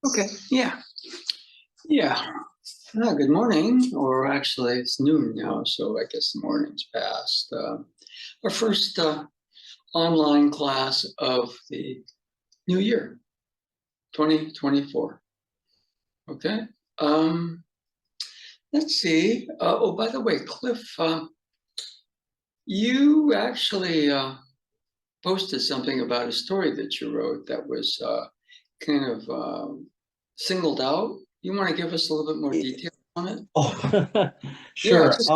Okay, yeah, yeah. Good morning, or actually it's noon now, so I guess the morning's past. Our first online class of the new year, 2024. Okay. Let's see. Oh, by the way, Cliff, you actually posted something about a story that you wrote that was kind of singled out. You want to give us a little bit more detail on it? Oh, Yeah, sure. just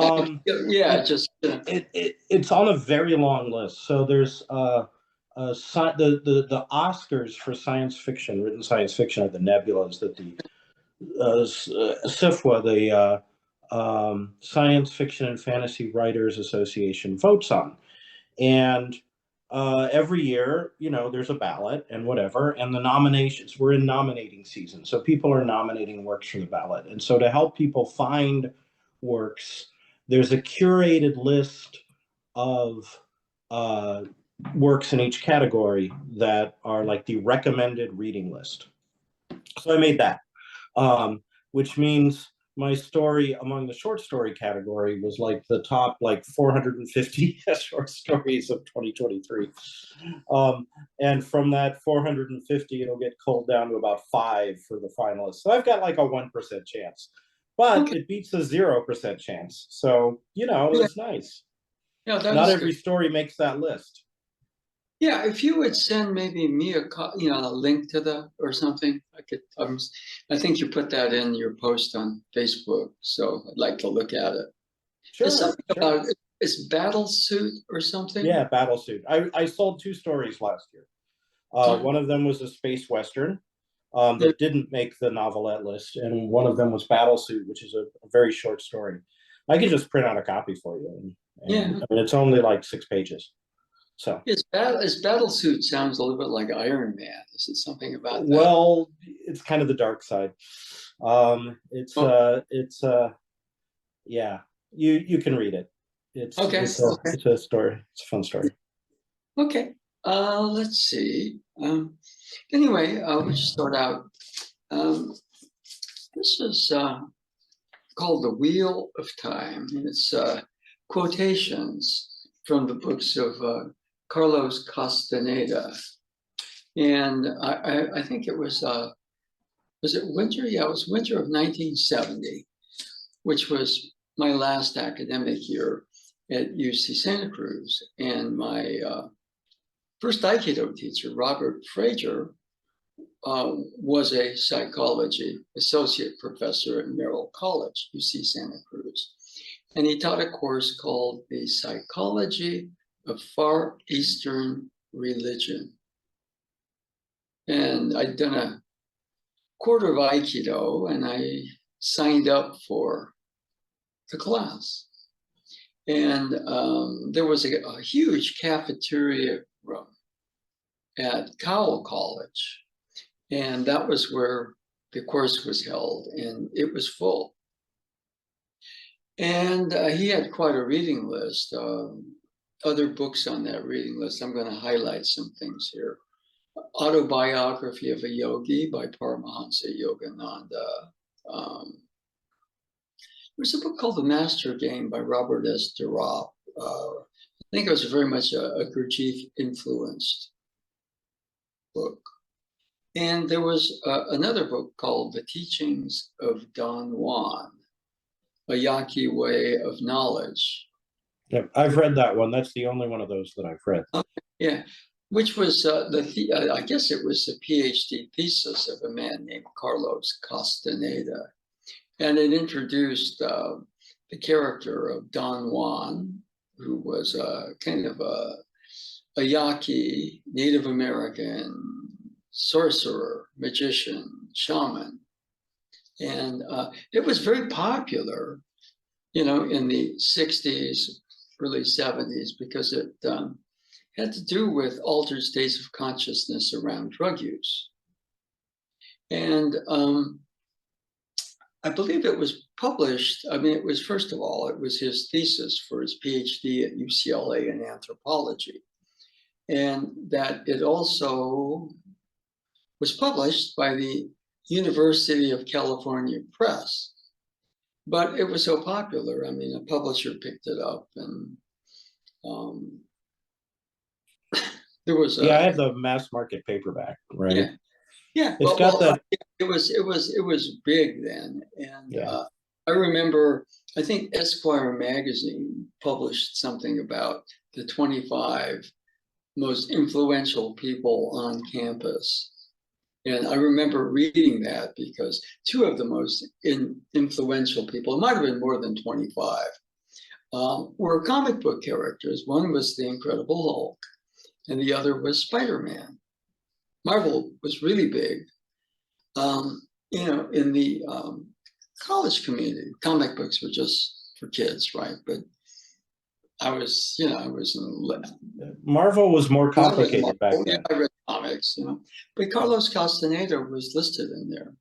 yeah, just It's on a very long list. So there's the Oscars for science fiction, written science fiction, are the nebulas that the SIFWA, the Science Fiction and Fantasy Writers Association, votes on. And every year, there's a ballot and whatever, and the nominations, we're in nominating season. So people are nominating works for the ballot. And so to help people find works, there's a curated list of works in each category that are like the recommended reading list. So I made that, which means my story among the short story category was like the top like 450 short stories of 2023. And from that 450, it'll get culled down to about 5 for the finalists. So I've got like a 1% chance, but okay. it beats a 0% chance. So, Yeah, it's nice. yeah, that Not is every good. story makes that list. Yeah, if you would send maybe me a link to the or something, I could. I think you put that in your post on Facebook, so I'd like to look at it. It's Sure, something sure. about it's battle suit or something. Yeah, Battlesuit. I sold 2 stories last year. Oh, One of them was a space western yeah, that didn't make the novelette list, and one of them was Battlesuit, which is a very short story. I could just print out a copy for you, yeah. I mean, it's only like 6 pages. So, It's battle suit sounds a little bit like Iron Man. Is it something about that? well, it's kind of the dark side. Oh, Yeah, you can read it. okay, okay, It's a story. It's a fun story. okay. Let's see. Anyway, we'll just start out. Um, this is called The Wheel of Time, and it's quotations from the books of Carlos Castaneda. And I think it was it winter? Yeah, it was winter of 1970, which was my last academic year at UC Santa Cruz. And my first Aikido teacher, Robert Frazier, was a psychology associate professor at Merrill College, UC Santa Cruz. And he taught a course called The Psychology of Far Eastern Religion. And I'd done a quarter of Aikido and I signed up for the class. And there was a huge cafeteria room at Cowell College. And that was where the course was held, and it was full. And he had quite a reading list. Other books on that reading list, I'm going to highlight some things here. Autobiography of a Yogi by Paramahansa Yogananda. There's a book called The Master Game by Robert S. Durop. I think it was very much a Gurdjieff influenced book. And there was another book called The Teachings of Don Juan, A Yaqui Way of Knowledge. Yeah, I've read that one. That's the only one of those that I've read. Yeah, which was I guess it was the PhD thesis of a man named Carlos Castaneda. And it introduced the character of Don Juan, who was kind of a Yaqui, Native American sorcerer, magician, shaman. And it was very popular, in the 60s, early 70s, because it had to do with altered states of consciousness around drug use. And I believe it was published. I mean, it was, first of all, it was his thesis for his PhD at UCLA in anthropology. And that it also was published by the University of California Press. But it was so popular. I mean, a publisher picked it up, and there was Yeah, I have the mass market paperback, right? yeah, yeah. It's got that. It was big then, and Yeah. I remember. I think Esquire magazine published something about the 25 most influential people on campus. And I remember reading that because two of the most influential people, it might have been more than 25, were comic book characters. One was the Incredible Hulk, and the other was Spider-Man. Marvel was really big, in the college community. Comic books were just for kids, right? But I was in Marvel was more complicated back then. Yeah, I read comics, but Carlos Castaneda was listed in there.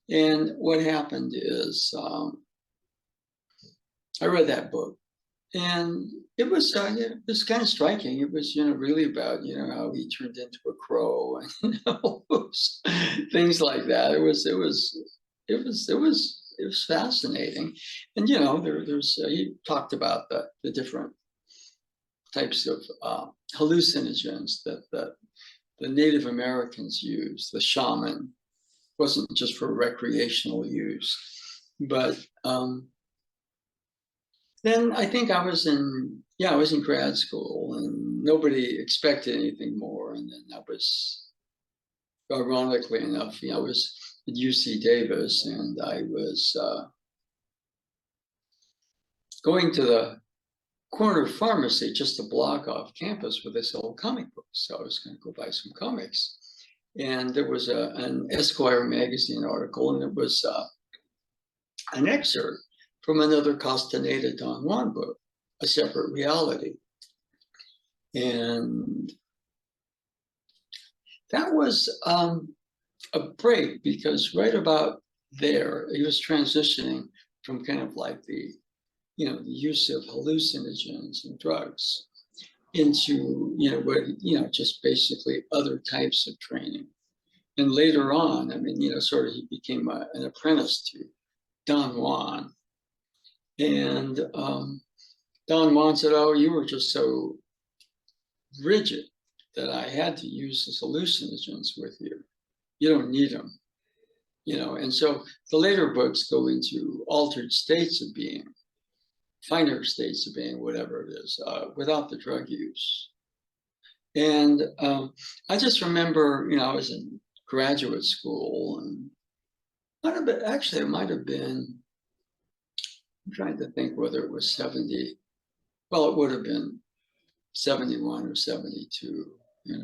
And what happened is I read that book, and it was kind of striking. It was really about how he turned into a crow and things like that. It was fascinating, and he talked about the different types of hallucinogens that the Native Americans used. The shaman wasn't just for recreational use, but then I think I was in grad school, and nobody expected anything more. And then I was, ironically enough, I was at UC Davis, and I was going to the corner pharmacy just a block off campus where they sold comic books. So I was going to go buy some comics. And there was an Esquire magazine article, and it was an excerpt from another Casteneda Don Juan book, A Separate Reality. And that was a break, because right about there, he was transitioning from kind of like the use of hallucinogens and drugs into, just basically other types of training. And later on, sort of he became an apprentice to Don Juan. And Don Juan said, "Oh, you were just so rigid that I had to use the hallucinogens with you. You don't need them." And so the later books go into altered states of being, finer states of being, whatever it is, without the drug use. And I just remember, I was in graduate school, and it might have been, I'm trying to think whether it was 70. Well, it would have been 71 or 72.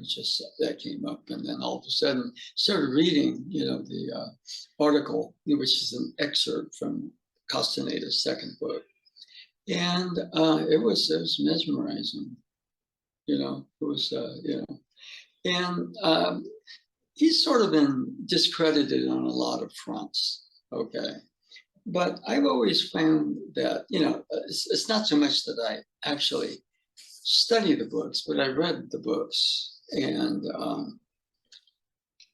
Just that came up, and then all of a sudden started reading, the article, which is an excerpt from Castaneda's second book, and it was mesmerizing. It was, and he's sort of been discredited on a lot of fronts. Okay. But I've always found that, it's not so much that I actually study the books, but I read the books. And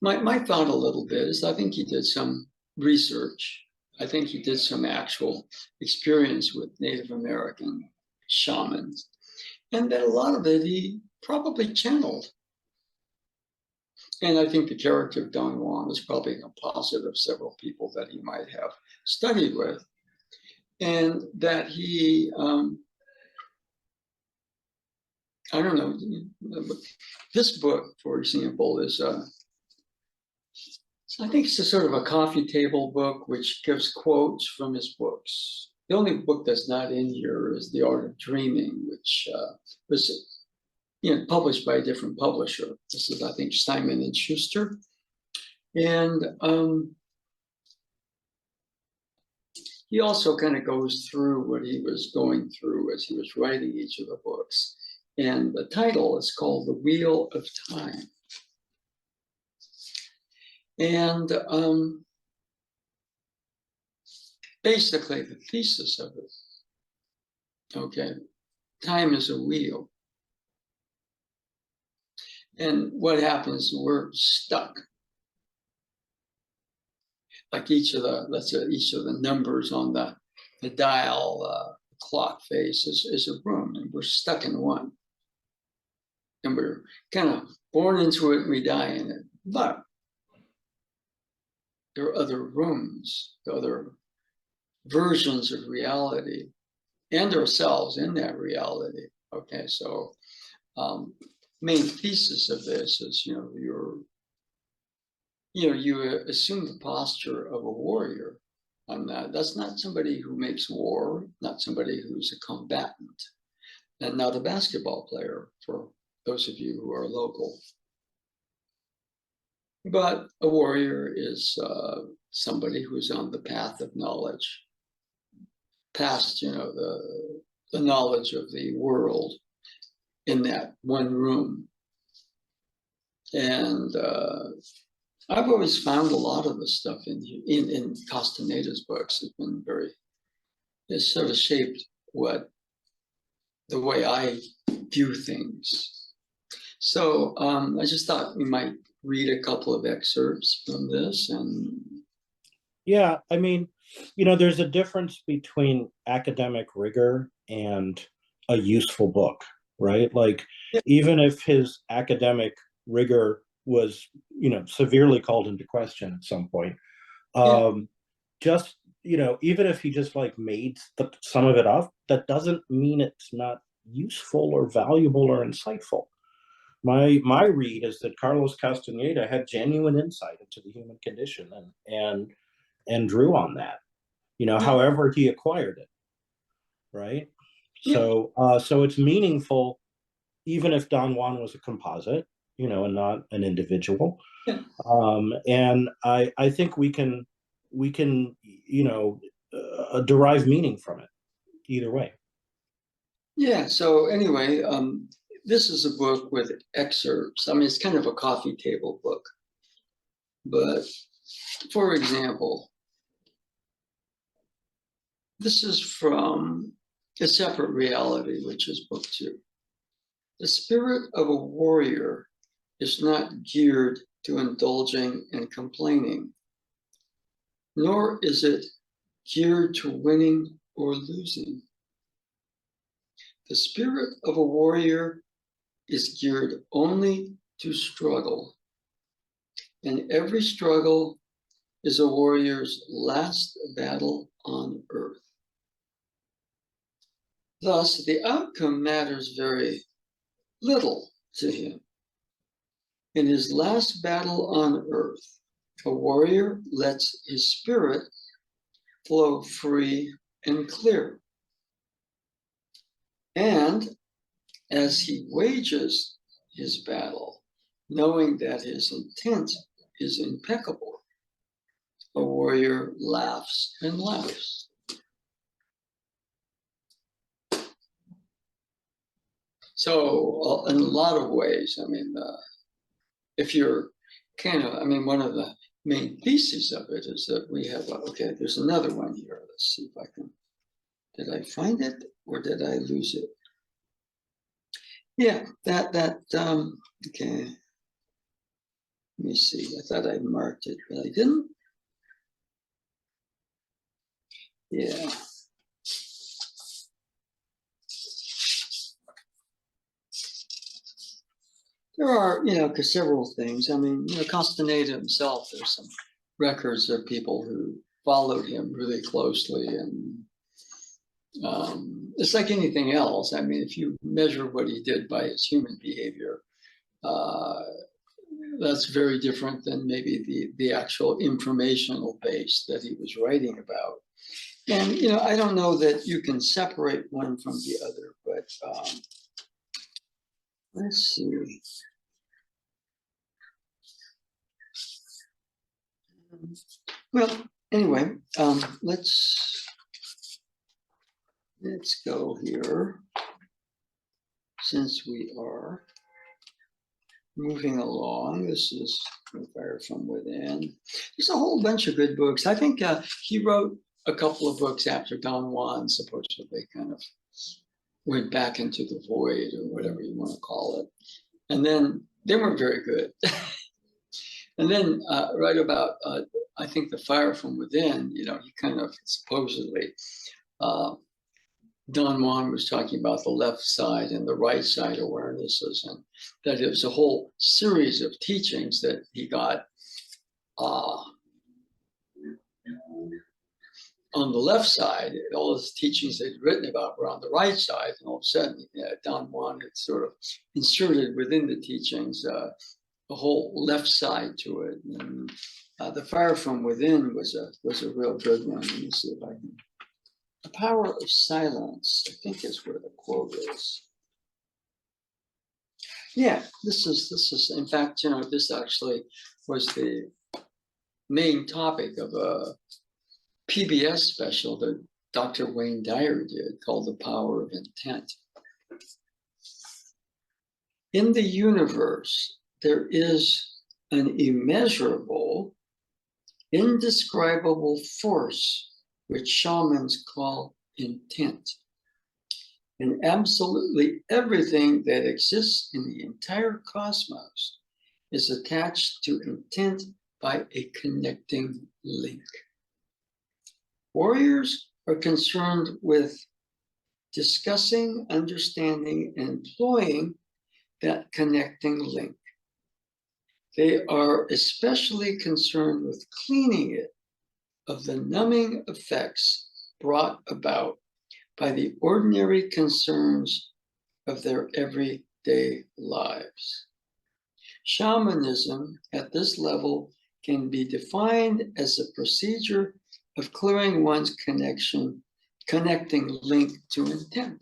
my thought a little bit is I think he did some research. I think he did some actual experience with Native American shamans. And that a lot of it he probably channeled. And I think the character of Don Juan is probably a composite of several people that he might have studied with. And that he, I don't know, this book, for example, is, I think it's a sort of a coffee table book, which gives quotes from his books. The only book that's not in here is The Art of Dreaming, which was published by a different publisher. This is, I think, Simon and Schuster. And he also kind of goes through what he was going through as he was writing each of the books. And the title is called The Wheel of Time. And basically the thesis of it, okay, time is a wheel. And what happens, we're stuck. like each of the numbers on the dial clock face is a room, and we're stuck in one. And we're kind of born into it and we die in it. But there are other rooms, other versions of reality and ourselves in that reality. Okay, so main thesis of this is, you assume the posture of a warrior. That's not somebody who makes war, not somebody who's a combatant, and not a basketball player, for those of you who are local. But a warrior is somebody who's on the path of knowledge, past, the knowledge of the world in that one room. And I've always found a lot of the stuff in Casteneda's books has sort of shaped the way I view things. So I just thought we might read a couple of excerpts from this. And yeah, I mean, there's a difference between academic rigor and a useful book, right? Like, yeah. Even if his academic rigor was, severely called into question at some point, just, even if he just like made some of it up, that doesn't mean it's not useful or valuable or insightful. My read is that Carlos Castaneda had genuine insight into the human condition and drew on that, however he acquired it, right? Yeah. So it's meaningful, even if Don Juan was a composite, and not an individual. Yeah. And I think we can derive meaning from it either way. Yeah. So anyway, this is a book with excerpts. I mean, it's kind of a coffee table book. But for example, this is from A Separate Reality, which is book 2. The spirit of a warrior is not geared to indulging and complaining, nor is it geared to winning or losing. The spirit of a warrior is geared only to struggle, and every struggle is a warrior's last battle on earth. Thus, the outcome matters very little to him. In his last battle on earth, a warrior lets his spirit flow free and clear. And as he wages his battle, knowing that his intent is impeccable, a warrior laughs and laughs. So in a lot of ways, I mean, if you're one of the main theses of it is that we have, okay, there's another one here. Let's see if I can, did I find it or did I lose it? Yeah, okay. Let me see, I thought I marked it, but I didn't. Yeah. There are, several things. I mean, Castaneda himself, there's some records of people who followed him really closely. And it's like anything else. I mean, if you measure what he did by his human behavior, that's very different than maybe the actual informational base that he was writing about. And, I don't know that you can separate one from the other, but let's see. Well, anyway, let's go here, since we are moving along. This is Fire from Within. There's a whole bunch of good books. I think he wrote a couple of books after Don Juan supposedly kind of went back into the void, or whatever you want to call it. And then they weren't very good. And then right about I think the fire from within, he kind of supposedly, Don Juan was talking about the left side and the right side awarenesses, and that it was a whole series of teachings that he got on the left side. All those teachings that he'd written about were on the right side, and all of a sudden, Don Juan had sort of inserted within the teachings a whole left side to it. And the fire from within was a real good one. Let me see if I can. The power of silence, I think, is where the quote is. Yeah, this is. In fact, this actually was the main topic of a PBS special that Dr. Wayne Dyer did called The Power of Intent. In the universe, there is an immeasurable, indescribable force which shamans call intent. And absolutely everything that exists in the entire cosmos is attached to intent by a connecting link. Warriors are concerned with discussing, understanding, and employing that connecting link. They are especially concerned with cleaning it of the numbing effects brought about by the ordinary concerns of their everyday lives. Shamanism at this level can be defined as a procedure of clearing one's connecting link to intent.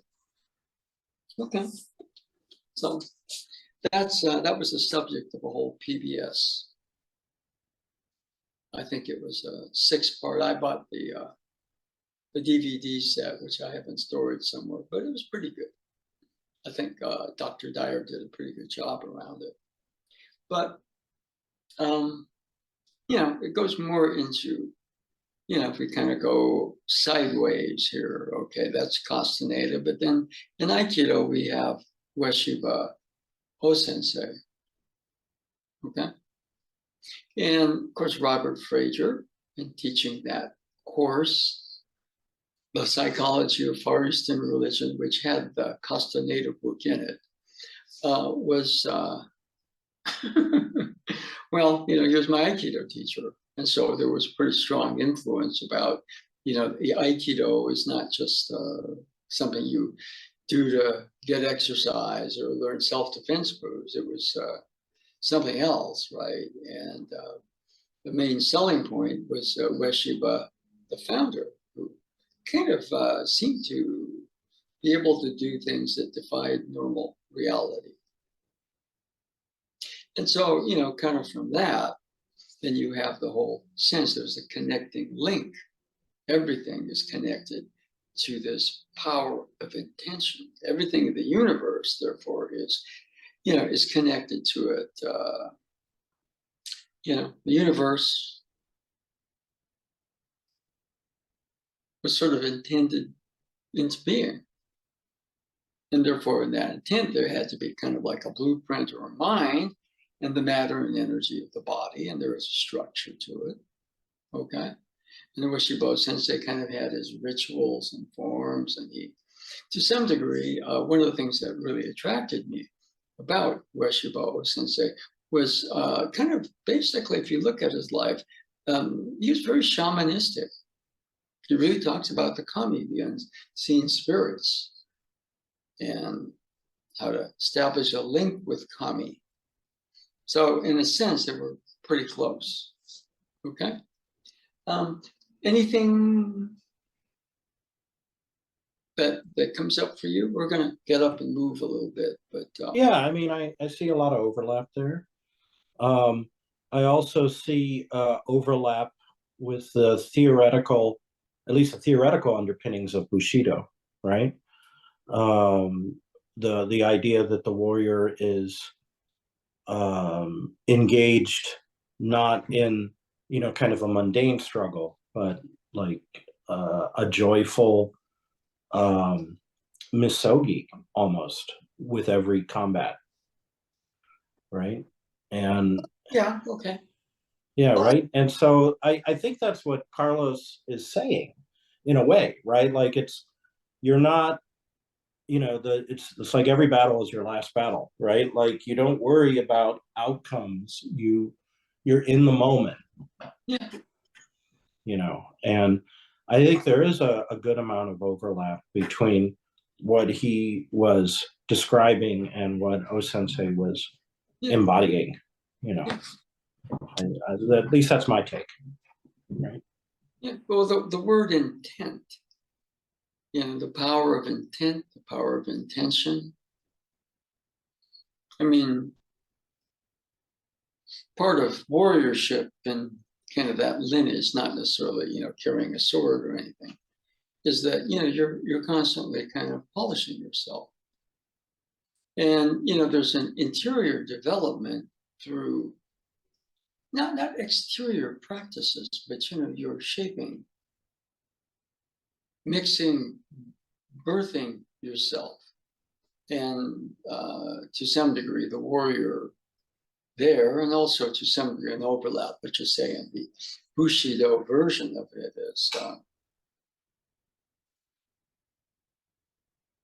Okay, so that was the subject of a whole PBS. I think it was a 6-part. I bought the DVD set, which I have in storage somewhere, but it was pretty good. I think Dr. Dyer did a pretty good job around it. But, it goes more into, if we kind of go sideways here, okay, that's Casteneda. But then in Aikido, we have Ueshiba O-sensei, okay? And of course, Robert Fraser, in teaching that course, The Psychology of Far Eastern Religion, which had the Castaneda book in it, was, well, he was my Aikido teacher. And so there was pretty strong influence about, the Aikido is not just something you do to get exercise or learn self-defense moves. It was something else, right? And the main selling point was Ueshiba, the founder, who kind of seemed to be able to do things that defied normal reality. And so, kind of from that, then you have the whole sense there's a connecting link. Everything is connected to this power of intention. Everything in the universe, therefore, is connected to it. The universe was sort of intended into being. And therefore, in that intent, there had to be kind of like a blueprint or a mind and the matter and energy of the body, and there is a structure to it, okay? And the Ueshiba Sensei kind of had his rituals and forms, and he, to some degree, one of the things that really attracted me about Ueshiba Sensei was kind of basically, if you look at his life, he was very shamanistic. He really talks about the kami, the unseen spirits, and how to establish a link with kami. So in a sense, they were pretty close, okay? Anything that comes up for you? We're gonna get up and move a little bit, but yeah, I mean, I see a lot of overlap there. I also see overlap with the theoretical, at least the theoretical underpinnings of Bushido, right? The idea that the warrior is engaged not in kind of a mundane struggle, but like a joyful misogi almost with every combat, right? And yeah, okay. Yeah, But right. And so I think that's what Carlos is saying in a way, right? Like you're not, it's like every battle is your last battle, right? Like you don't worry about outcomes. You're in the moment, yeah, and I think there is a good amount of overlap between what he was describing and what O Sensei was yeah, embodying, you know. yeah, At least that's my take, right? yeah. Well, the word intent, the power of intent, the power of intention. I mean, part of warriorship and kind of that lineage, not necessarily, carrying a sword or anything, is that, you're constantly kind of polishing yourself. And, there's an interior development through not exterior practices, but, you're shaping, mixing, birthing yourself. And to some degree, the warrior there, and also to some degree an overlap, but you're saying the Bushido version of it is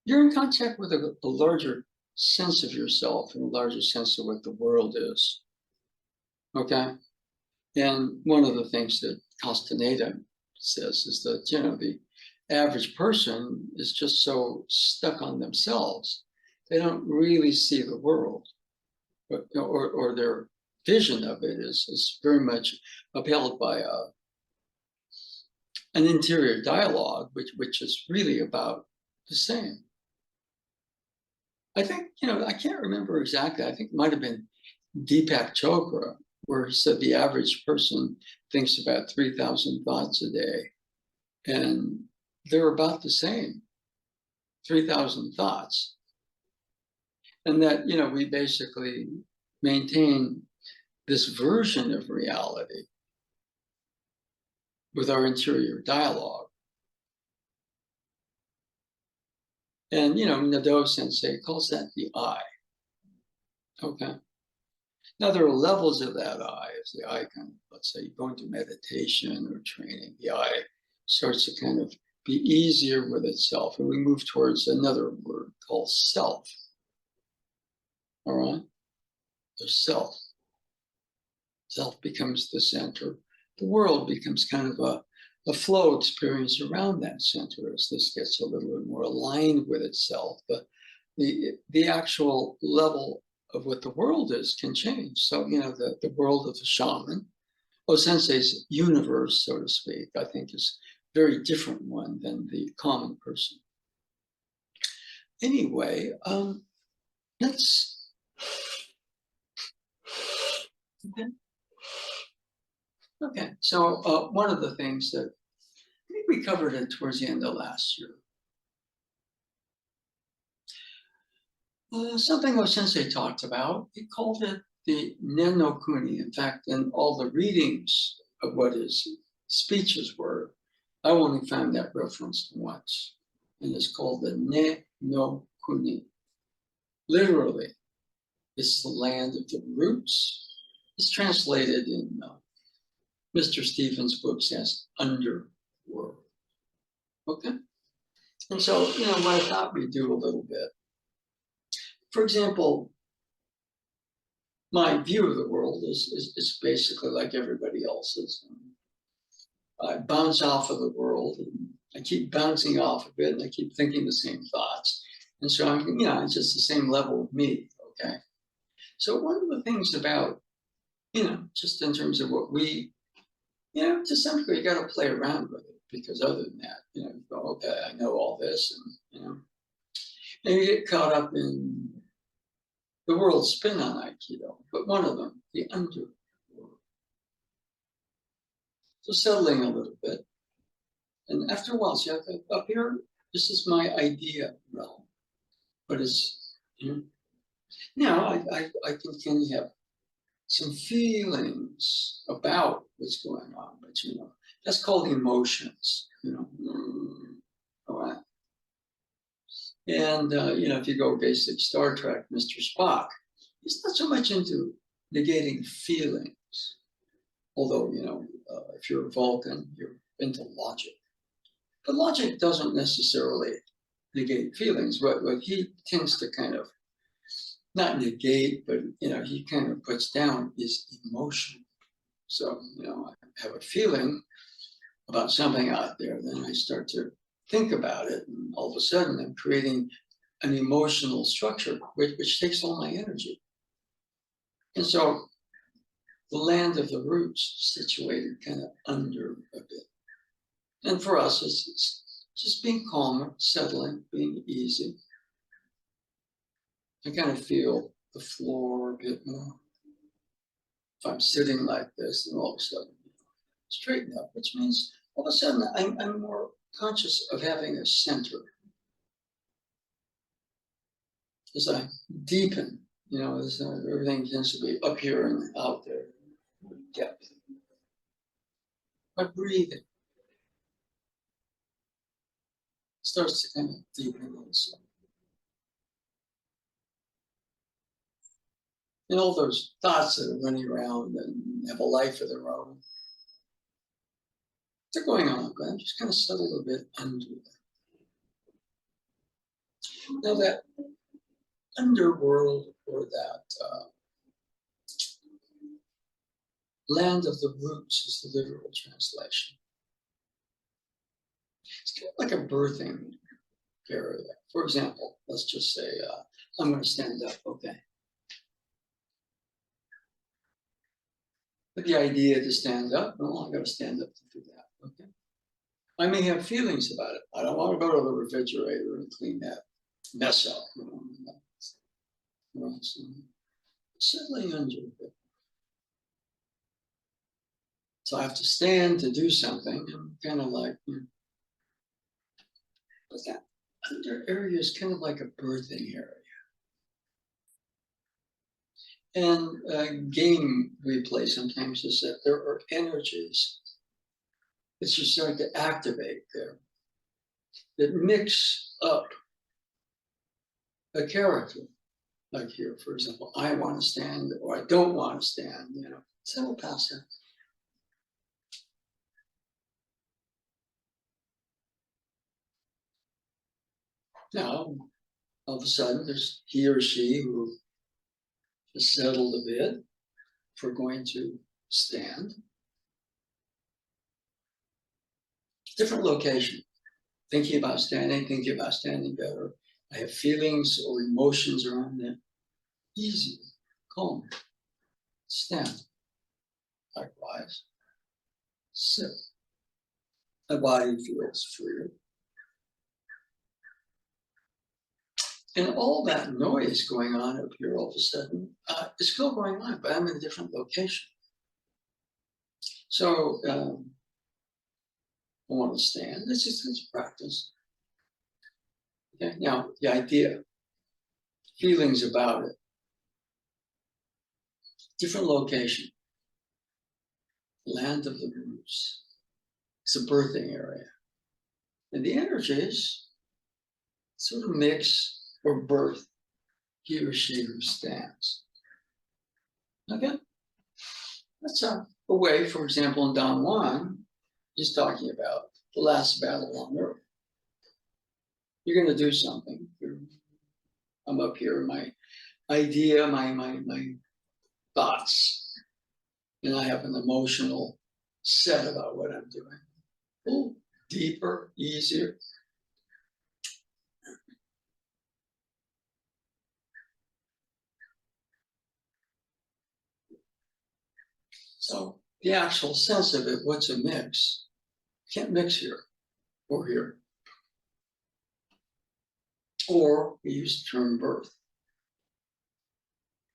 you're in contact with a larger sense of yourself and a larger sense of what the world is. Okay. And one of the things that Castaneda says is that, the average person is just so stuck on themselves, they don't really see the world, or their vision of it is very much upheld by an interior dialogue, which is really about the same. I think, I can't remember exactly. I think it might have been Deepak Chopra, where he said the average person thinks about 3,000 thoughts a day, and they're about the same, 3,000 thoughts. And that, we basically maintain this version of reality with our interior dialogue. And, Nado Sensei calls that the I. Okay. Now, there are levels of that I. As the I kind of, let's say, you go into meditation or training, the I starts to kind of be easier with itself. And we move towards another word called self. All right? There's self. Self becomes the center. The world becomes kind of a flow experience around that center as this gets a little bit more aligned with itself. But the actual level of what the world is can change. So, the world of the shaman, Sensei's universe, so to speak, I think is a very different one than the common person. Anyway, let's. Okay, so one of the things that I think we covered it towards the end of last year. Something Sensei talked about, he called it the Nen no Kuni. In fact, in all the readings of what his speeches were, I only found that referenced once. And it's called the Ne no Kuni. Literally, it's the land of the roots. It's translated in Mr. Stevens' books as underworld. Okay? And so, what I thought we'd do a little bit. For example, my view of the world is basically like everybody else's. I bounce off of the world, and I keep bouncing off of it, and I keep thinking the same thoughts. And so it's just the same level of me, okay? So one of the things about, just in terms of what we, to some degree, you got to play around with it, because other than that, you go, okay, I know all this, and, and you get caught up in the world spin on Aikido, but one of them, the underworld. So settling a little bit. And after a while, see, up here, this is my idea realm. But it's, now I can kind of have some feelings about what's going on, but that's called emotions, all right. And if you go basic Star Trek, Mr. Spock, he's not so much into negating feelings. Although, if you're a Vulcan, you're into logic. But logic doesn't necessarily negate feelings. What he tends to kind of, not negate, but, he kind of puts down is emotion. So, I have a feeling about something out there, then I start to think about it, and all of a sudden I'm creating an emotional structure, which takes all my energy. And so the land of the roots situated kind of under a bit. And for us, it's just being calmer, settling, being easy. I kind of feel the floor a bit more. If I'm sitting like this, then all of a sudden, straighten up, which means all of a sudden I'm more conscious of having a center. As I deepen, as everything tends to be up here and out there, depth. My breathing starts to kind of deepen also. And all those thoughts that are running around and have a life of their own, they're going on, but I'm just kind of settled a bit under them. Now that underworld, or that land of the roots is the literal translation. It's kind of like a birthing area. For example, let's just say, I'm going to stand up, okay? But the idea to stand up, no, I'm going to stand up to do that, okay? I may have feelings about it. I don't want to go to the refrigerator and clean that mess up. So settling under a bit. So I have to stand to do something. I'm kind of like, but that under area is kind of like a birthing area. And a game we play sometimes is that there are energies that you start to activate there that mix up a character. Like here, for example, I want to stand or I don't want to stand, so we'll pass it. Now, all of a sudden, there's he or she who has settled a bit. If we're going to stand, different location. Thinking about standing better. I have feelings or emotions around that. Easy, calm, stand. Likewise, sit. My body feels freer. And all that noise going on up here all of a sudden is still going on, but I'm in a different location. So I want to stand. It's practice. Okay. Now, the idea, feelings about it, different location, land of the roots. It's a birthing area. And the energies sort of mix or birth he or she who stands. Okay? That's a way, for example, in Don Juan, he's talking about the last battle on earth. You're going to do something. I'm up here, my idea, my thoughts, and I have an emotional set about what I'm doing. Ooh, deeper, easier. So the actual sense of it, what's a mix? Can't mix here or here. Or we use the term birth.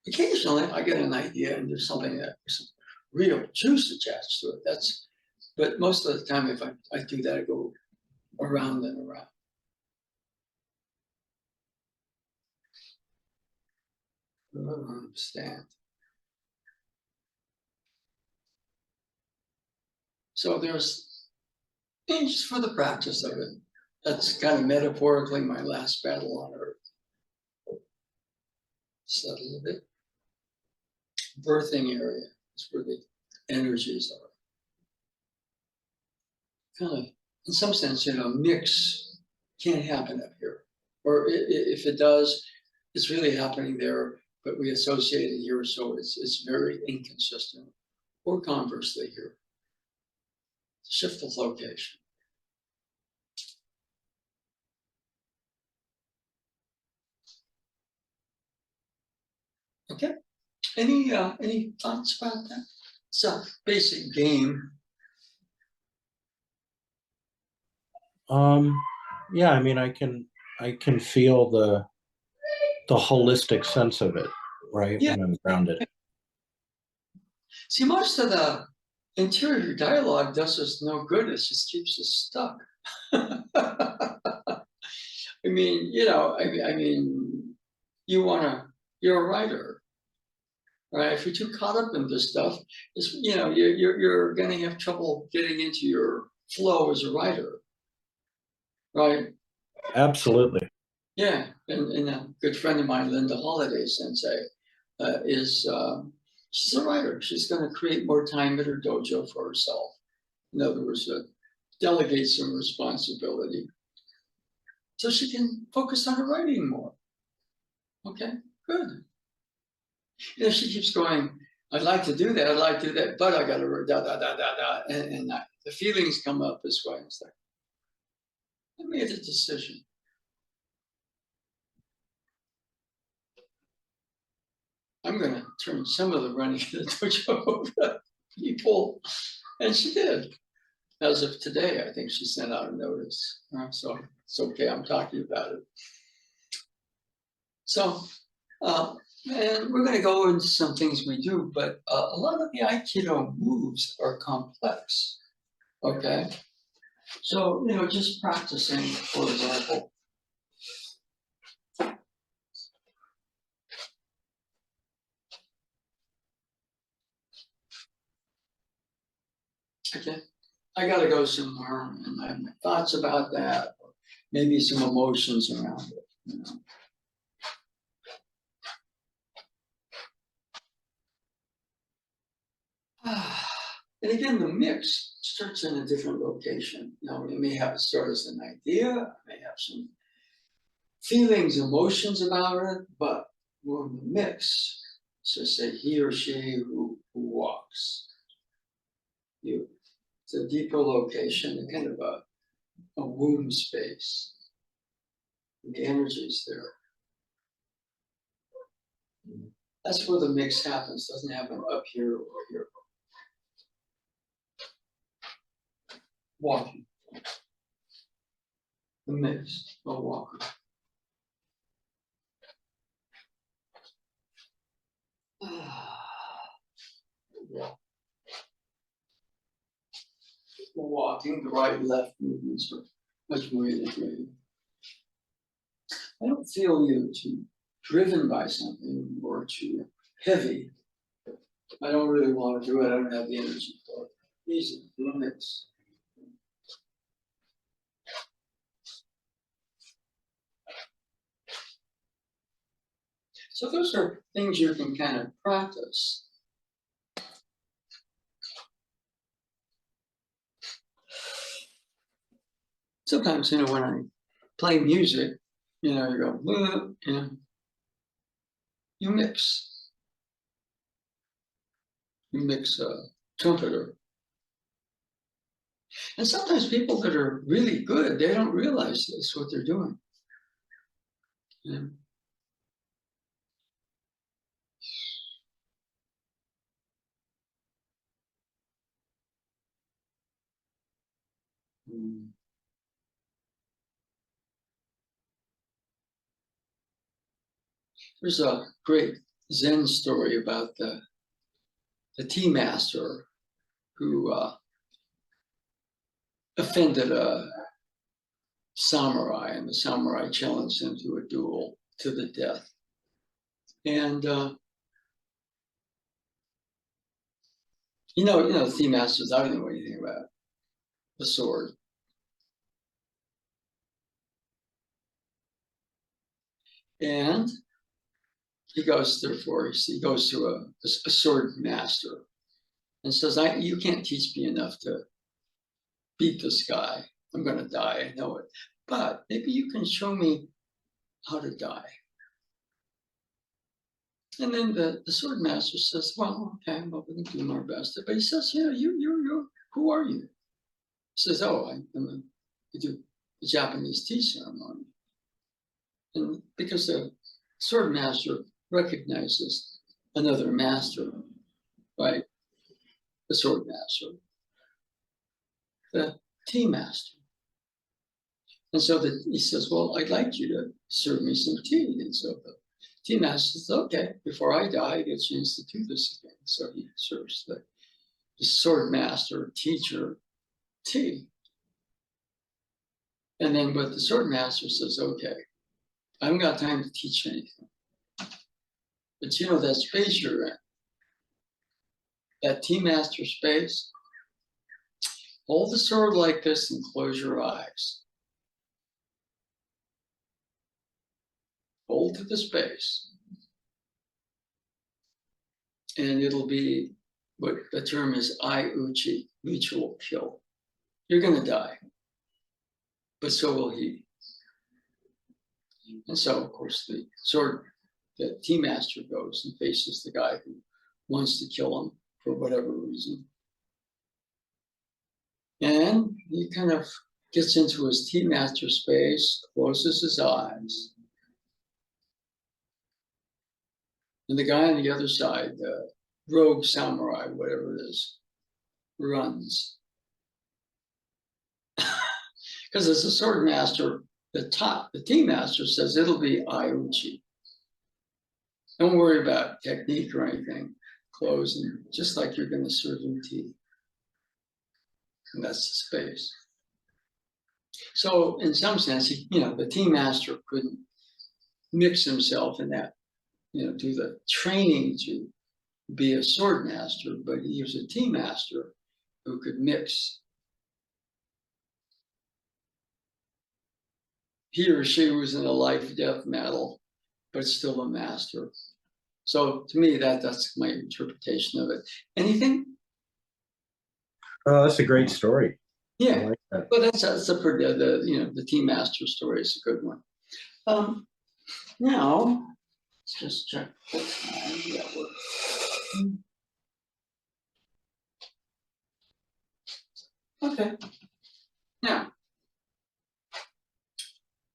Occasionally I get an idea and there's something that there's some real juice attached to it. But most of the time if I do that, I go around and around. Stand. So there's just for the practice of it. That's kind of metaphorically my last battle on earth. Settle a bit. Birthing area is where the energies are. Kind of, in some sense, mix can't happen up here. Or if it does, it's really happening there, but we associate it here, so it's very inconsistent. Or conversely here. Shift the location. Okay. Any thoughts about that? It's a basic game. Yeah, I mean, I can feel the holistic sense of it, right? Yeah. When I'm grounded. See, most of the interior dialogue does us no good. It just keeps us stuck. I mean, you're a writer, right? If you're too caught up in this stuff, you're going to have trouble getting into your flow as a writer, right? Absolutely. Yeah, and a good friend of mine, Linda Holiday Sensei, she's a writer. She's going to create more time at her dojo for herself. In other words, delegate some responsibility so she can focus on her writing more. Okay, good. She keeps going, I'd like to do that, but I got to da. And the feelings come up this way. It's like, I made a decision. I'm going to turn some of the running of the dojo over to people. And she did. As of today, I think she sent out a notice. So it's okay, I'm talking about it. So, and we're going to go into some things we do, but a lot of the Aikido moves are complex. Okay. So, just practicing, for example. Okay. I got to go somewhere and I have my thoughts about that, or maybe some emotions around it. And again, the mix starts in a different location. We may have it start as an idea, may have some feelings, emotions about it, but we're in the mix. So say he or she who walks. It's a deeper location, a kind of a womb space. The energy's there. That's where the mix happens. It doesn't happen up here or here. Walking. The mix, a walker. Walking, the right left movements are much more integrated. I don't feel you too driven by something or too heavy. I don't really want to do it. I don't have the energy for it. Easy, the mix. So those are things you can kind of practice. Sometimes, when I play music, you go, you mix. You mix a trumpeter. And sometimes people that are really good, they don't realize this, what they're doing. Yeah. There's a great Zen story about the tea master who offended a samurai, and the samurai challenged him to a duel to the death. And the tea masters, I don't know anything about the sword. And he goes to a sword master. and says, you can't teach me enough to beat this guy. I'm going to die. I know it. But maybe you can show me how to die. And then the sword master says, well, okay, well, we can do our best. But he says, you, who are you? He says, oh, I do the Japanese tea ceremony. And because the sword master recognizes another master, right? The sword master, the tea master. And so he says, well, I'd like you to serve me some tea. And so the tea master says, okay, before I die, I get a chance to do this again. So he serves the sword master, teacher, tea. And then but the sword master says, okay, I haven't got time to teach anything. But that space you're in, that tea master space, hold the sword like this and close your eyes. Hold to the space. And it'll be what the term is I-Uchi, mutual kill. You're going to die, but so will he. And so, of course, the tea master goes and faces the guy who wants to kill him for whatever reason. And he kind of gets into his tea master space, closes his eyes. And the guy on the other side, the rogue samurai, whatever it is, runs. Because as a sword master, the tea master says it'll be I-Uchi. Don't worry about technique or anything. Close and just like you're going to serve him tea. And that's the space. So in some sense, the tea master couldn't mix himself in that, do the training to be a sword master, but he was a tea master who could mix. He or she was in a life-death battle, but still a master. So to me, that's my interpretation of it. Anything? Oh, that's a great story. Yeah, I like that. but the tea master story is a good one. Now, let's just check the time. Yeah, okay. Now,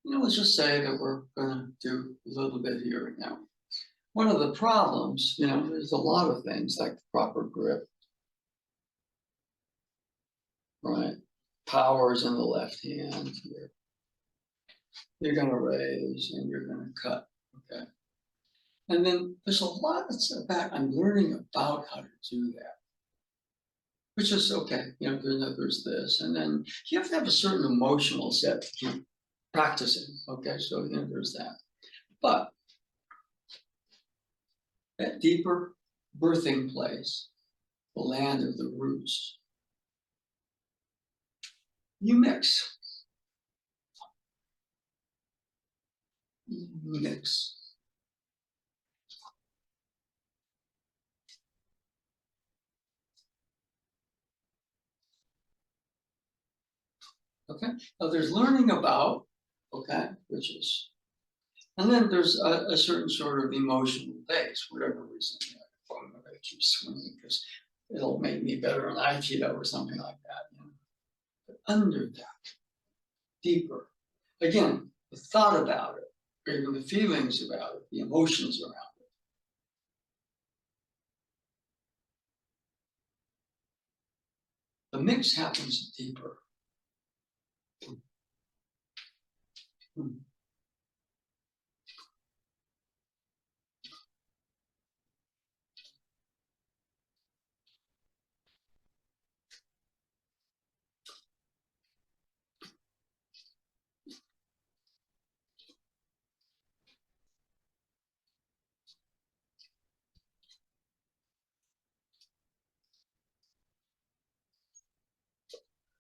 let's just say that we're going to do a little bit here now. One of the problems, there's a lot of things like the proper grip, right? Power's in the left hand. You're going to raise and you're going to cut, okay? And then there's a lot that's about, I'm learning about how to do that, which is okay. There's this, and then you have to have a certain emotional set to keep practicing, okay? So there's that. But that deeper birthing place, the land of the roots, you mix. Mix. Okay, now there's learning about, okay, which is, and then there's a certain sort of emotional base, whatever reason. I'm going to keep swinging because it'll make me better in Aikido or something like that. But under that, deeper, again, the thought about it, or even the feelings about it, the emotions around it. The mix happens deeper.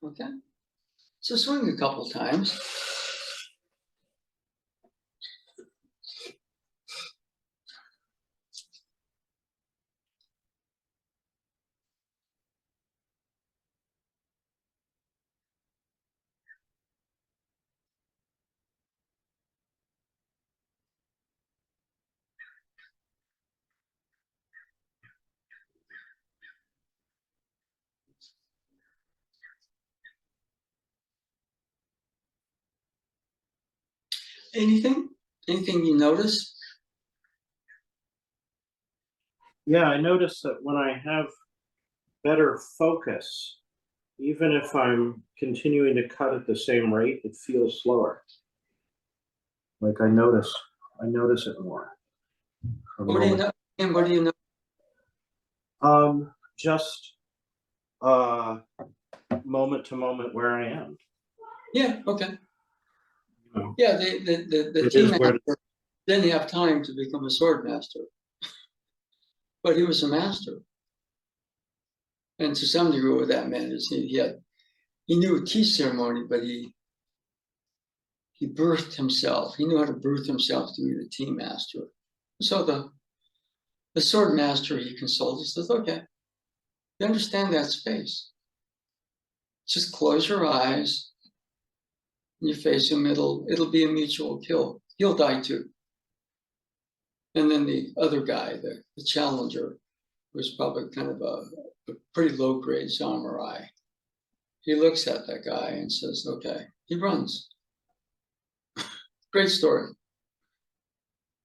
Okay, so swing a couple times. Anything you notice? Yeah, I notice that when I have better focus, even if I'm continuing to cut at the same rate, it feels slower. Like I notice it more. From What do you moment. know? And what do you know? Just moment to moment where I am. Yeah, okay. You know, Yeah, the it team is where master didn't have time to become a sword master, but he was a master. And to some degree, what that meant is he knew a tea ceremony, but he birthed himself. He knew how to birth himself to be the tea master. So the sword master he consulted says, okay, you understand that space. Just close your eyes and you face him, it'll be a mutual kill. He'll die too. And then the other guy, the challenger, was probably kind of a pretty low-grade samurai. He looks at that guy and says, okay, he runs. Great story.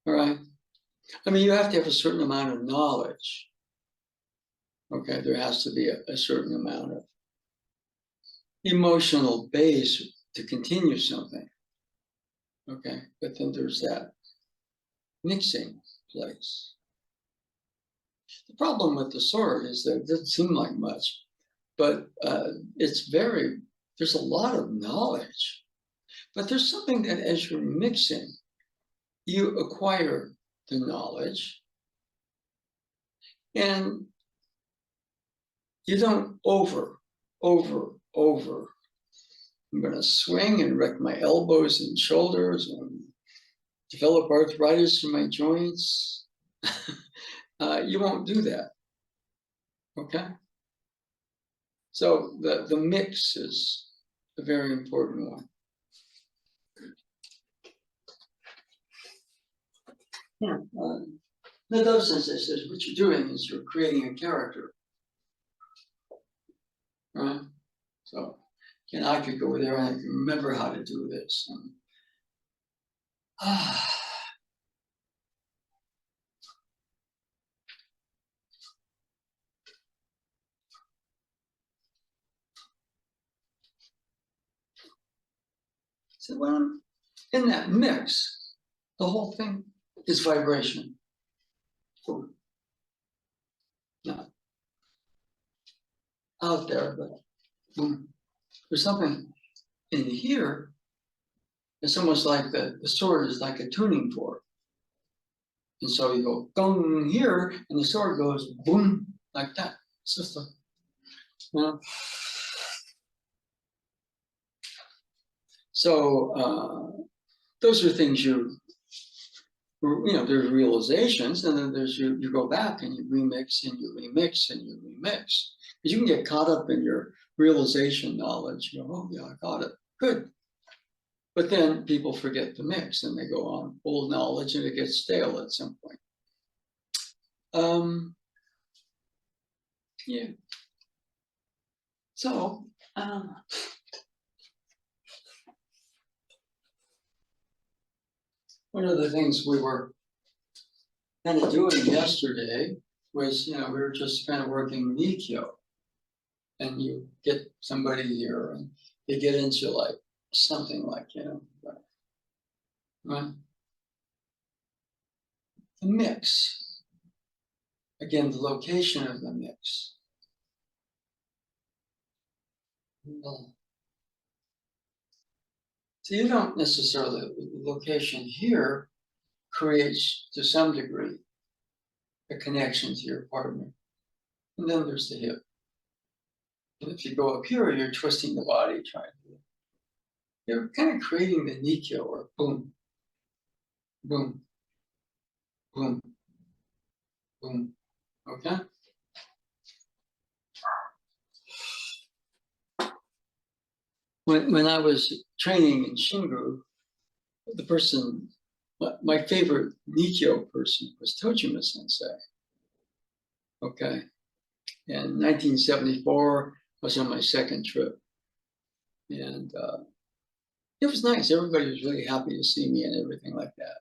All right. I mean, you have to have a certain amount of knowledge. Okay, there has to be a certain amount of emotional base to continue something. Okay, but then there's that mixing place. The problem with the sword is that it doesn't seem like much, but there's a lot of knowledge. But there's something that as you're mixing, you acquire the knowledge and you don't over. I'm going to swing and wreck my elbows and shoulders and develop arthritis in my joints. You won't do that. Okay? So the mix is a very important one. Yeah. In those instances, what you're doing is you're creating a character. Right? So I could go there and I can remember how to do this. So when I'm in that mix, the whole thing is vibration. Not out there, but there's something in here. It's almost like the sword is like a tuning fork. And so you go gong here, and the sword goes boom, like that. It's just a, you know. So those are things there's realizations, and then there's you go back and you remix and you remix and you remix. Because you can get caught up in your realization knowledge. You go, oh yeah, I got it. Good. But then people forget the mix and they go on old knowledge and it gets stale at some point. Yeah. So, one of the things we were kind of doing yesterday was, we were just kind of working Nikyo. And you get somebody here and they get into like something like, right? The mix. Again, the location of the mix. Well, so you don't necessarily, the location here creates to some degree a connection to your partner. And then there's the hip. And if you go up here, you're twisting the body, you're kind of creating the Nikyo or boom, boom, boom, boom. Okay? When I was training in Shingu, the person, my favorite Nikyo person was Tojima Sensei. Okay. In 1974, I was on my second trip. And it was nice. Everybody was really happy to see me and everything like that.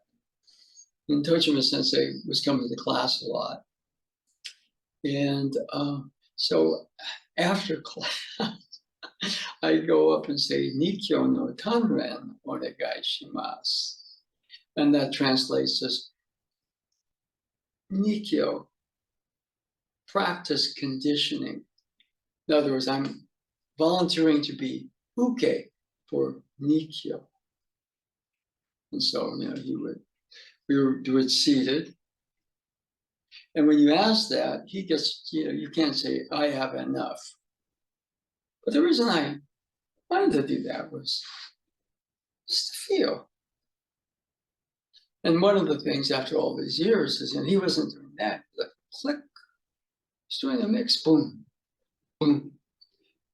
And Tojima Sensei was coming to class a lot. And so after class, I'd go up and say, Nikkyo no Tanren onegai shimasu. And that translates as Nikkyo, practice conditioning. In other words, I'm volunteering to be uke for Nikkyo. And so, we would do it seated. And when you ask that, he gets, you can't say, I have enough. But the reason I wanted to do that was just to feel. And one of the things after all these years is, and he wasn't doing that, like click, he's doing a mix, boom, boom,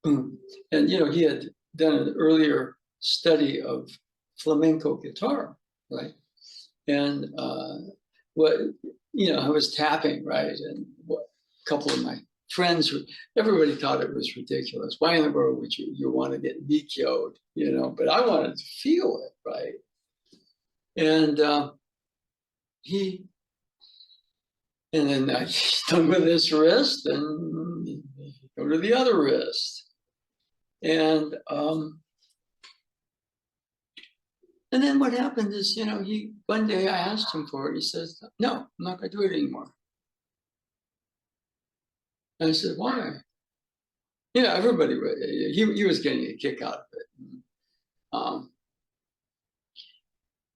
boom. And, he had done an earlier study of flamenco guitar, right? And I was tapping, right? And a couple of my friends, everybody thought it was ridiculous. Why in the world would you want to get nikkyo'd, But I wanted to feel it, right? And then he's done with his wrist, and go to the other wrist. And then what happened is, one day I asked him for it. He says, no, I'm not going to do it anymore. And I said, why? Everybody, he was getting a kick out of it.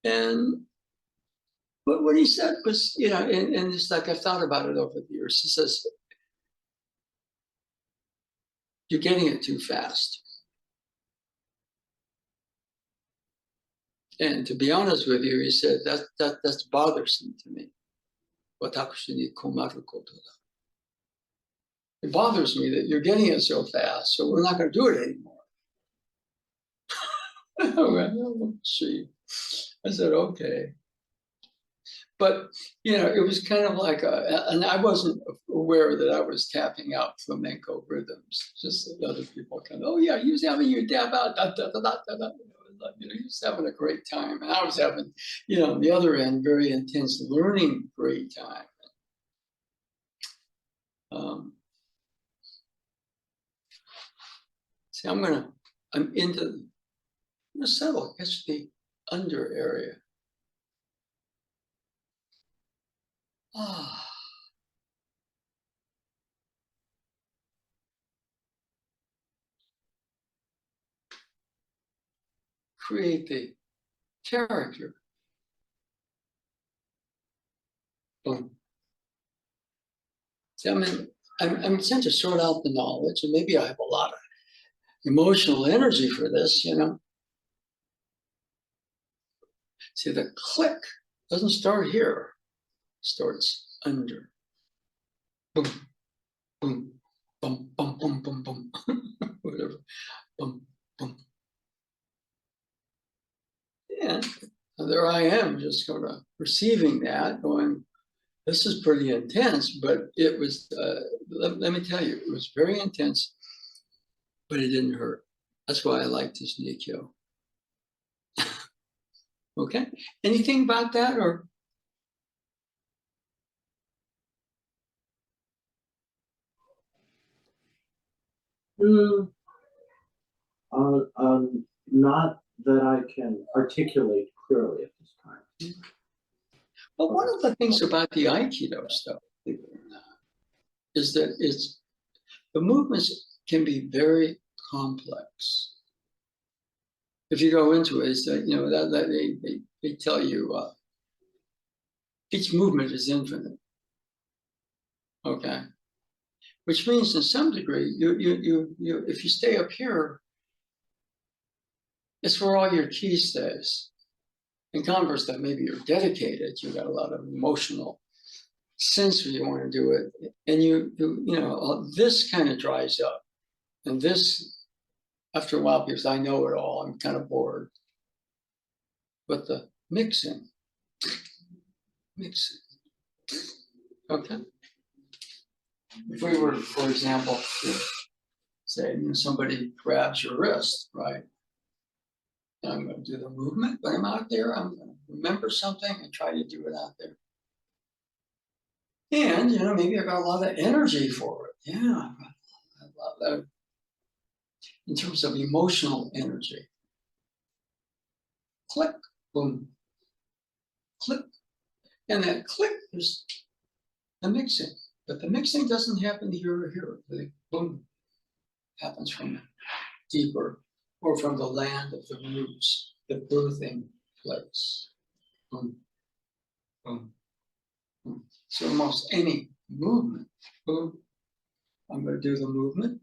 And what he said was, and it's like I've thought about it over the years. He says, you're getting it too fast. And to be honest with you, he said, that's bothersome to me. It bothers me that you're getting it so fast, so we're not going to do it anymore. Gee. I said, okay. But, it was kind of like, and I wasn't aware that I was tapping out flamenco rhythms, just that other people kind of, oh yeah, he was having you tap out, da, da, da, da, da, da. He was having a great time. And I was having, on the other end, very intense learning great time. See, I'm going to settle, catch the under area. Create the character. Boom. See, I'm trying to sort out the knowledge, and maybe I have a lot of emotional energy for this, See, the click doesn't start here, it starts under. Boom, boom, bum, bum, bum, bum, bum, whatever, bum, bum. And there I am, just kind of receiving that, going, this is pretty intense, but it was, let me tell you, it was very intense, but it didn't hurt. That's why I like this Nikkyo. Okay, anything about that, or? Not that I can articulate clearly at this time. Well, one of the things about the Aikido stuff, believe it or not, is that the movements can be very complex. If you go into it, it's that they tell you each movement is infinite. Okay, which means in some degree, you if you stay up here, it's where all your ki stays. In converse, that maybe you're dedicated, you've got a lot of emotional sense where you want to do it, and this kind of dries up, and this, after a while, because I know it all, I'm kind of bored. But the mixing, okay. If we were, for example, to say, somebody grabs your wrist, right? And I'm going to do the movement when I'm out there. I'm going to remember something and try to do it out there. And, maybe I got a lot of energy for it. Yeah, I've got a lot of, in terms of emotional energy. Click, boom, click. And that click is the mixing. But the mixing doesn't happen here or here. The boom happens from deeper, or from the land of the roots, the birthing place. Boom, boom, boom. So almost any movement, boom, I'm going to do the movement,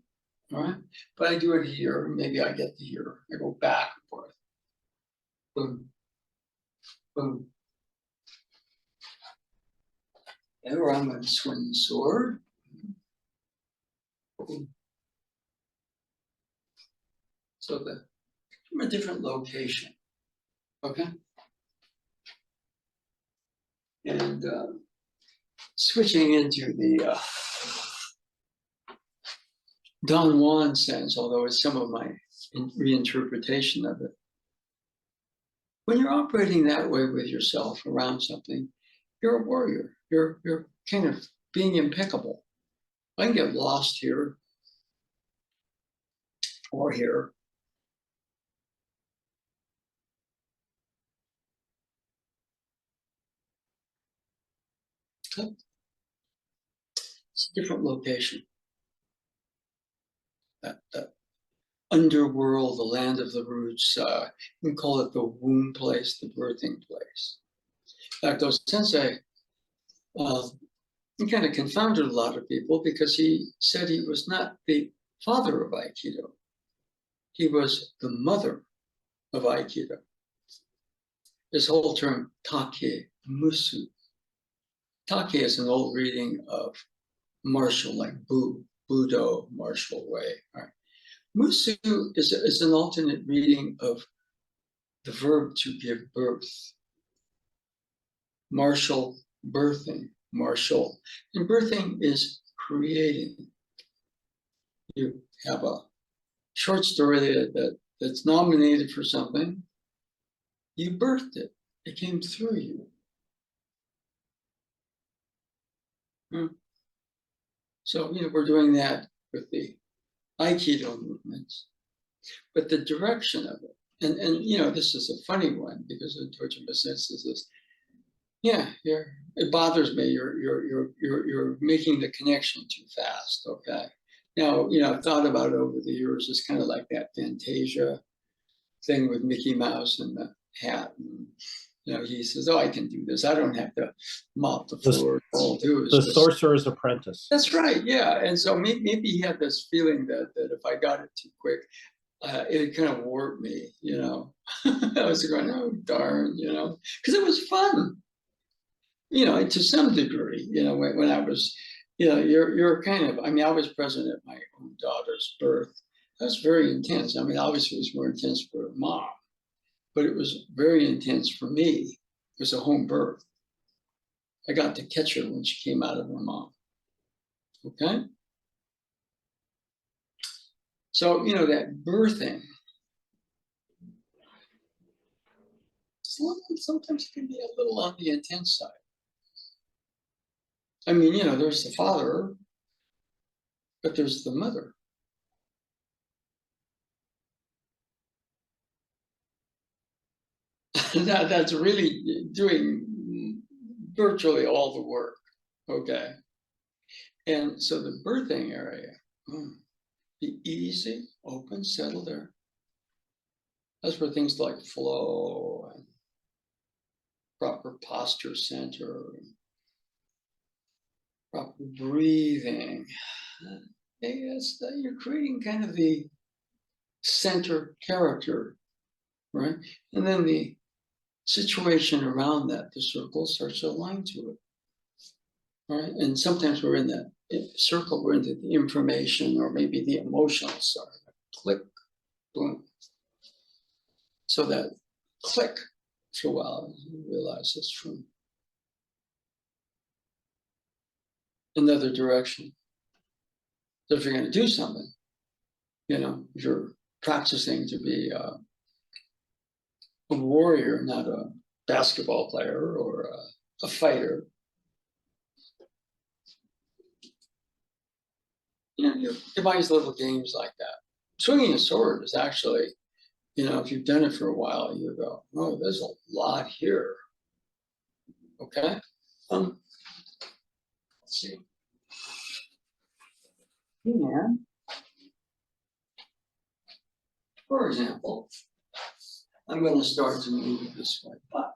all right? But I do it here, maybe I get to here. I go back and forth. Boom, boom. Or I'm going to swing the sword. Boom. So from a different location, okay? And switching into the Don Juan sense, although it's some of my reinterpretation of it. When you're operating that way with yourself around something, you're a warrior. You're kind of being impeccable. I can get lost here or here. It's a different location. That underworld, the land of the roots, you can call it the womb place, the birthing place. In fact, Sensei, he kind of confounded a lot of people because he said he was not the father of Aikido. He was the mother of Aikido. This whole term, take musu. Take is an old reading of martial, like Budo, martial way. Right? Musu is an alternate reading of the verb to give birth. Martial, birthing, martial. And birthing is creating. You have a short story that's nominated for something. You birthed it. It came through you. So, we're doing that with the Aikido movements, but the direction of it, and this is a funny one because the Torture sense is this. Yeah, it bothers me. You're making the connection too fast. Okay. Now, I've thought about it over the years. It's kind of like that Fantasia thing with Mickey Mouse and the hat. And, he says, "Oh, I can do this. I don't have to mop the floor. All I'll do is the Sorcerer's Apprentice." That's right. Yeah. And so maybe he had this feeling that if I got it too quick, it kind of warped me. I was going, oh darn, because it was fun. To some degree, when I was, you're kind of, I was present at my own daughter's birth. That's very intense. Obviously it was more intense for her mom, but it was very intense for me. It was a home birth. I got to catch her when she came out of her mom. Okay? So, that birthing, sometimes it can be a little on the intense side. There's the father, but there's the mother. That's really doing virtually all the work, okay? And so the birthing area, be easy, open, settle there. That's where things like flow and proper posture center, and proper breathing. You're creating kind of the center character, right? And then the situation around that, the circle, starts to align to it, right? And sometimes we're in that circle, we're into the information or maybe the emotional side. Click, boom. So that click, for a while, you realize it's from another direction. So if you're going to do something, if you're practicing to be a warrior, not a basketball player or a fighter. You know, you devise little games like that. Swinging a sword is actually, you know, if you've done it for a while, you go, oh, there's a lot here. Okay. Let's see. Yeah. For example, I'm going to start to move it this way, but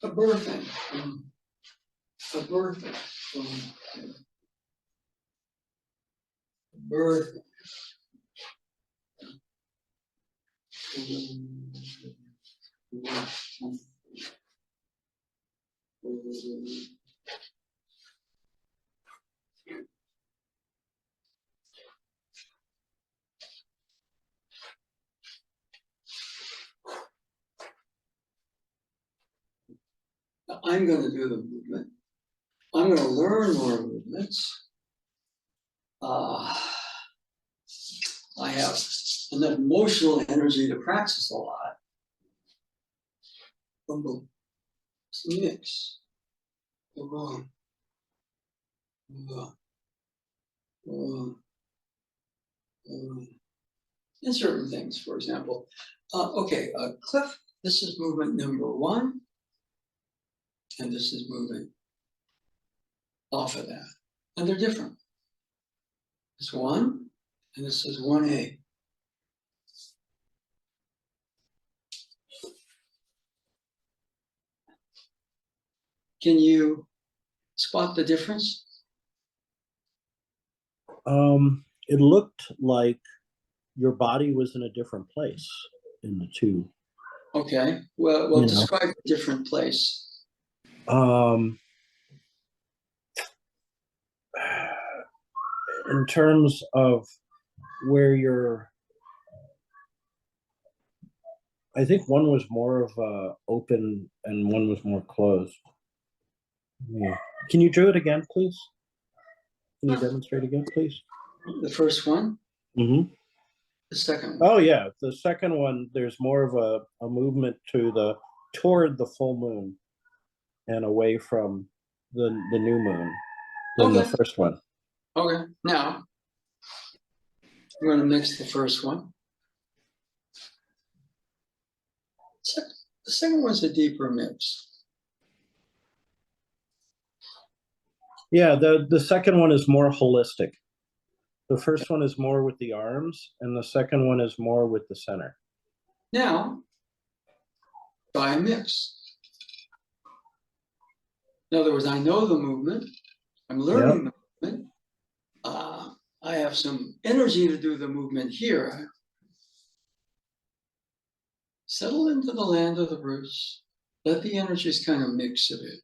a birthing, a birthing, a birthing. I'm going to do the movement. I'm going to learn more movements. I have enough emotional energy to practice a lot. It's a mix. And certain things, for example. Okay, Cliff, this is movement number 1. And this is movement off of that. And they're different. It's 1, and this is 1A. Can you spot the difference? It looked like your body was in a different place in the two. Okay, well, describe a different place. In terms of where you're, I think one was more of open and one was more closed. Yeah. Can you do it again, please? Can you demonstrate again, please? The first one? Mm-hmm. The second one? Oh, yeah. The second one, there's more of a movement toward the full moon and away from the new moon than the first one. Okay, now I'm going to mix the first one. The second one's a deeper mix. Yeah, the second one is more holistic. The first one is more with the arms, and the second one is more with the center. Now, try a mix. In other words, I know the movement. I'm learning the movement. I have some energy to do the movement here. Settle into the land of the roots. Let the energies kind of mix a bit.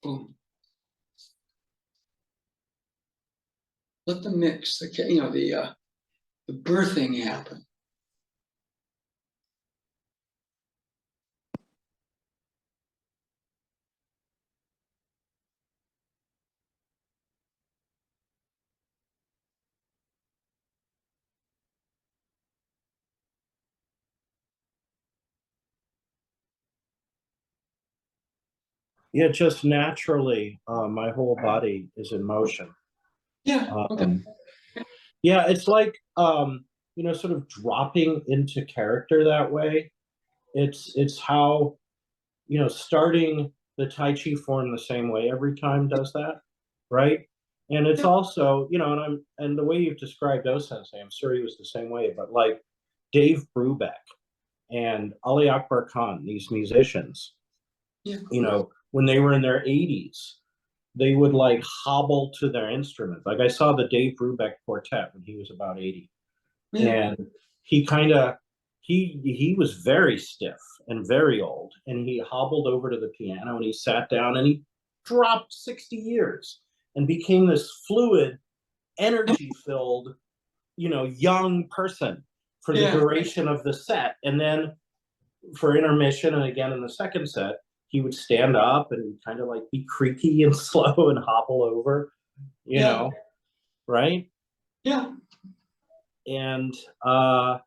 Boom. Let the mix, the birthing happen. Yeah, just naturally, my whole body is in motion. Yeah. Okay. Yeah, it's like sort of dropping into character that way. It's how starting the Tai Chi form the same way every time does that, right? And it's also and the way you've described O Sensei, I'm sure he was the same way, but like Dave Brubeck and Ali Akbar Khan, these musicians, when they were in their 80s, they would like hobble to their instruments. Like I saw the Dave Brubeck Quartet when he was about 80. And he was very stiff and very old. And he hobbled over to the piano and he sat down and he dropped 60 years and became this fluid, energy-filled, young person for the duration of the set. And then for intermission and again in the second set, he would stand up and kind of like be creaky and slow and hobble over, you know, right? Yeah. and Alak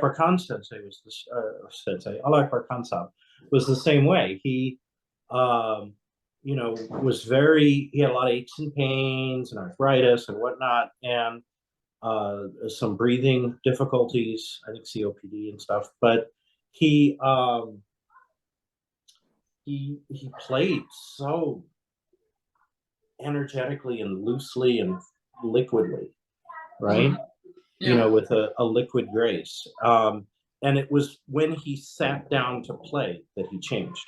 Barkan Sensei was this Sensei. Alak Barkan was the same way. He, was he had a lot of aches and pains and arthritis and whatnot, and some breathing difficulties, I think COPD and stuff. But he he played so energetically and loosely and liquidly, right? Yeah. With a liquid grace. And it was when he sat down to play that he changed,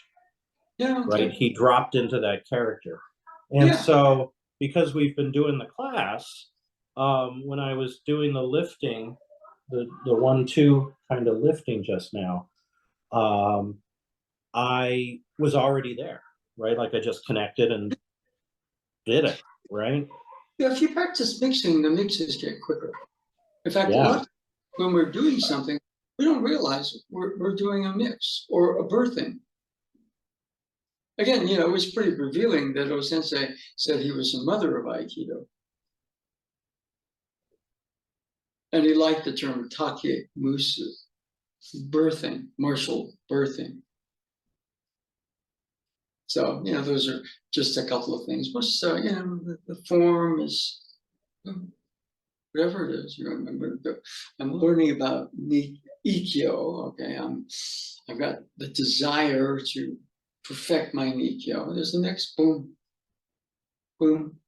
Yeah. right? Okay. He dropped into that character. And Yeah. so, because we've been doing the class, when I was doing the lifting, the 1-2 kind of lifting just now, I was already there, right? Like I just connected and did it, right? Yeah. If you practice mixing, the mixes get quicker. In fact, a Yeah. lot when we're doing something, we don't realize we're doing a mix or a birthing. Again, it was pretty revealing that O-sensei said he was the mother of Aikido. And he liked the term take musu, birthing, martial birthing. So, those are just a couple of things. Most, the form is whatever it is. I'm learning about Ikkyo. Okay, I've got the desire to perfect my Ikkyo. There's the next boom, boom,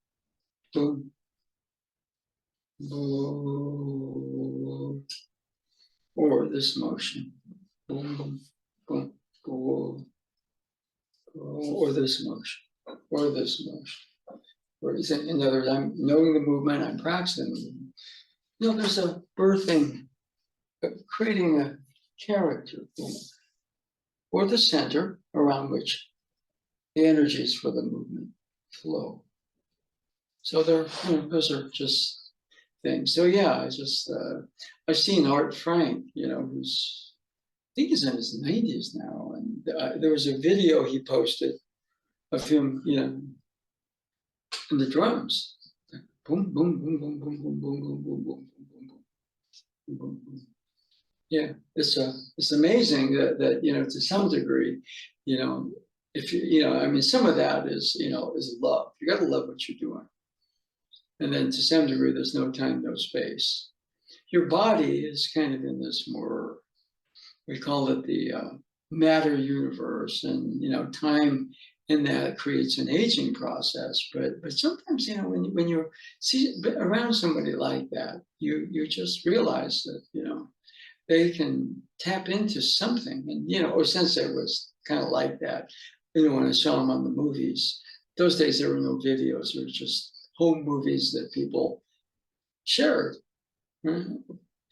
boom, boom, or this motion, boom, boom, boom, boom, or this motion, or this motion. Or in other words, I'm knowing the movement, I'm practicing the movement. There's a birthing, creating a character, or the center around which the energies for the movement flow. So those are just things. So yeah, I've seen Art Frank, who's I think he's in his 90s now, and there was a video he posted of him, in the drums, boom, boom, boom, boom, boom, boom, boom, boom, boom, boom, boom, boom, boom, boom, boom. Yeah, it's amazing that to some degree, if I mean, some of that is is love. You got to love what you're doing, and then to some degree, there's no time, no space. Your body is kind of in this more, we call it the matter universe, and time in that creates an aging process. But sometimes when you see around somebody like that, you just realize that they can tap into something. And, O-sensei was kind of like that. When I saw him on the movies, those days there were no videos, there were just home movies that people shared. Right?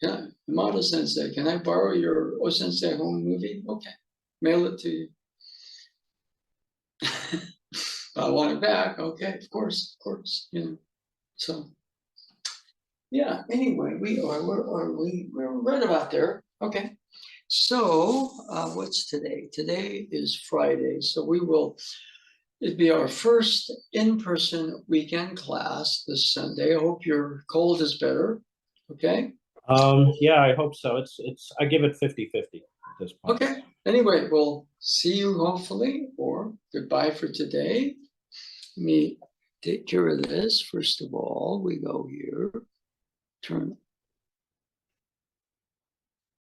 Yeah, Wada sensei, can I borrow your O-sensei home movie? Okay, mail it to you. I want it back. Okay, of course. So, yeah, anyway, we're right about there. Okay. So, what's today? Today is Friday. So it'd be our first in-person weekend class this Sunday. I hope your cold is better. Okay. Yeah, I hope so. I give it 50-50 at this point. Okay. Anyway, we'll see you hopefully, or goodbye for today. Let me take care of this. First of all, we go here, turn